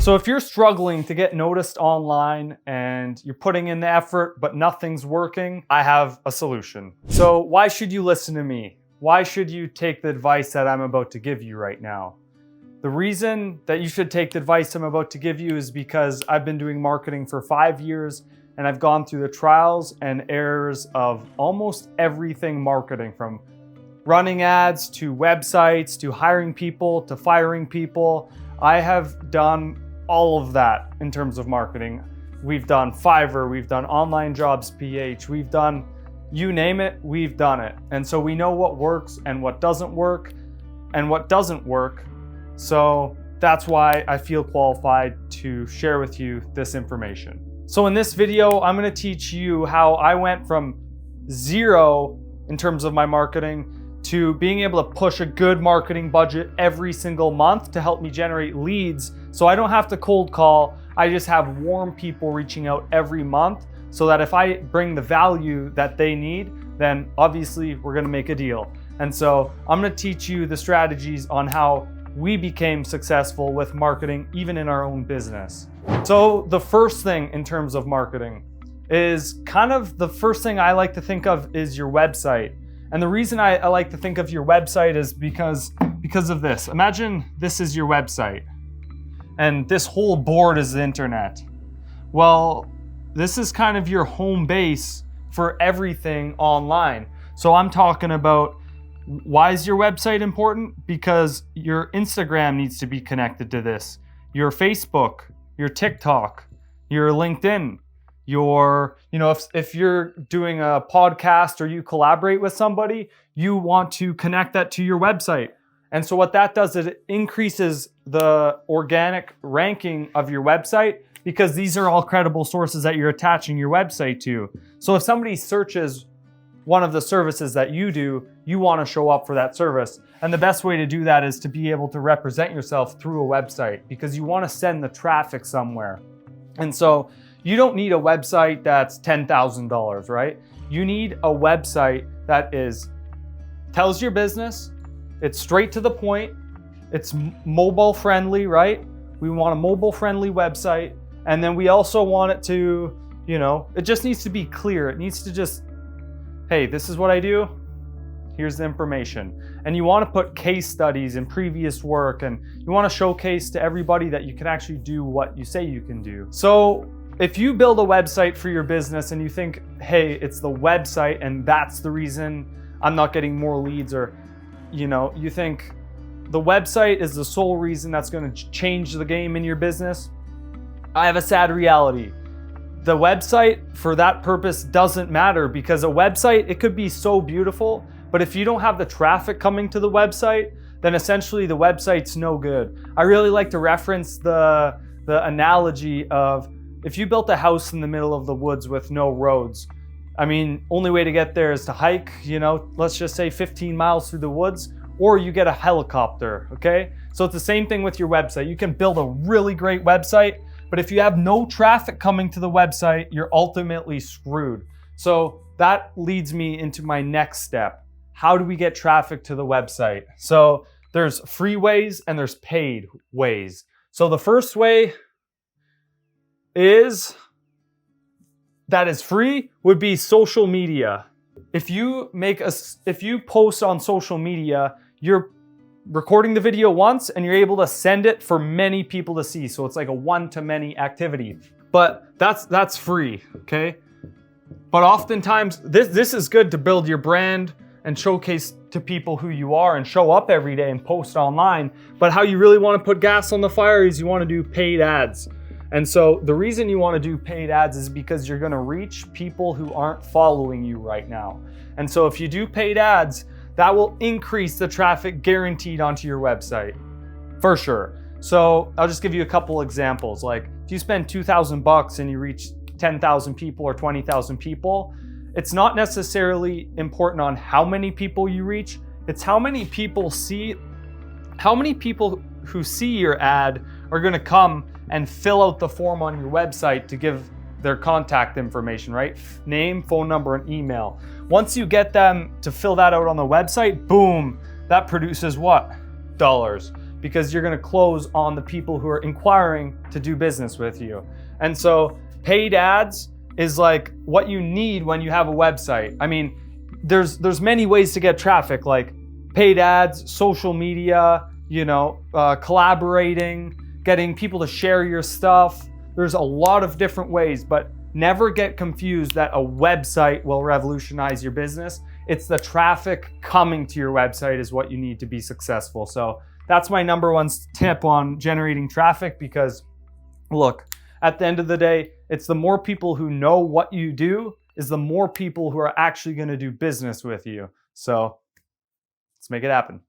So if you're struggling to get noticed online and you're putting in the effort but nothing's working, I have a solution. So why should you listen to me? Why should you take the advice that I'm about to give you right now? The reason that you should take the advice I'm about to give you is because I've been doing marketing for 5 years and I've gone through the trials and errors of almost everything marketing, from running ads to websites to hiring people to firing people. I have done all of that in terms of marketing. We've done Fiverr, we've done Online Jobs PH, we've done, you name it, we've done it. And so we know what works and what doesn't work and what doesn't work. So that's why I feel qualified to share with you this information. So in this video, I'm gonna teach you how I went from zero in terms of my marketing to being able to push a good marketing budget every single month to help me generate leads. So I don't have to cold call, I just have warm people reaching out every month, so that if I bring the value that they need, then obviously we're gonna make a deal. And so I'm gonna teach you the strategies on how we became successful with marketing, even in our own business. So the first thing in terms of marketing is kind of the first thing I like to think of is your website. And the reason I like to think of your website is because of this. Imagine this is your website and this whole board is the internet. Well, this is kind of your home base for everything online. So I'm talking about, why is your website important? Because your Instagram needs to be connected to this, your Facebook, your TikTok, your LinkedIn, if you're doing a podcast or you collaborate with somebody, you want to connect that to your website. And so what that does is it increases the organic ranking of your website, because these are all credible sources that you're attaching your website to. So if somebody searches one of the services that you do, you want to show up for that service. And the best way to do that is to be able to represent yourself through a website, because you want to send the traffic somewhere. And so you don't need a website that's $10,000, right? You need a website that tells your business, it's straight to the point, it's mobile friendly, right? We want a mobile friendly website. And then we also want it to, it just needs to be clear. It needs to just, hey, this is what I do, here's the information. And you want to put case studies and previous work, and you want to showcase to everybody that you can actually do what you say you can do. So if you build a website for your business and you think, hey, it's the website and that's the reason I'm not getting more leads, or you think the website is the sole reason that's going to change the game in your business, I have a sad reality. The website for that purpose doesn't matter, because a website, it could be so beautiful, but if you don't have the traffic coming to the website, then essentially the website's no good. I really like to reference the analogy of, if you built a house in the middle of the woods with no roads, only way to get there is to hike, let's just say 15 miles through the woods, or you get a helicopter, okay? So it's the same thing with your website. You can build a really great website, but if you have no traffic coming to the website, you're ultimately screwed. So that leads me into my next step. How do we get traffic to the website? So there's free ways and there's paid ways. So the first way that is free would be social media. If you post on social media, you're recording the video once and you're able to send it for many people to see. So it's like a one-to-many activity. But that's free, okay? But oftentimes this is good to build your brand and showcase to people who you are and show up every day and post online. But how you really want to put gas on the fire is you want to do paid ads. And so the reason you want to do paid ads is because you're going to reach people who aren't following you right now. And so if you do paid ads, that will increase the traffic guaranteed onto your website, for sure. So I'll just give you a couple examples. Like if you spend $2,000 and you reach 10,000 people or 20,000 people, it's not necessarily important on how many people you reach. It's how many people who see your ad are going to come and fill out the form on your website to give their contact information, right? Name, phone number, and email. Once you get them to fill that out on the website, boom, that produces what? Dollars. because you're going to close on the people who are inquiring to do business with you. And so paid ads is like what you need when you have a website. I mean, there's many ways to get traffic, like paid ads, social media, collaborating, getting people to share your stuff. There's a lot of different ways, but never get confused that a website will revolutionize your business. It's the traffic coming to your website is what you need to be successful. So that's my number one tip on generating traffic, because look, at the end of the day, it's the more people who know what you do is the more people who are actually going to do business with you. So let's make it happen.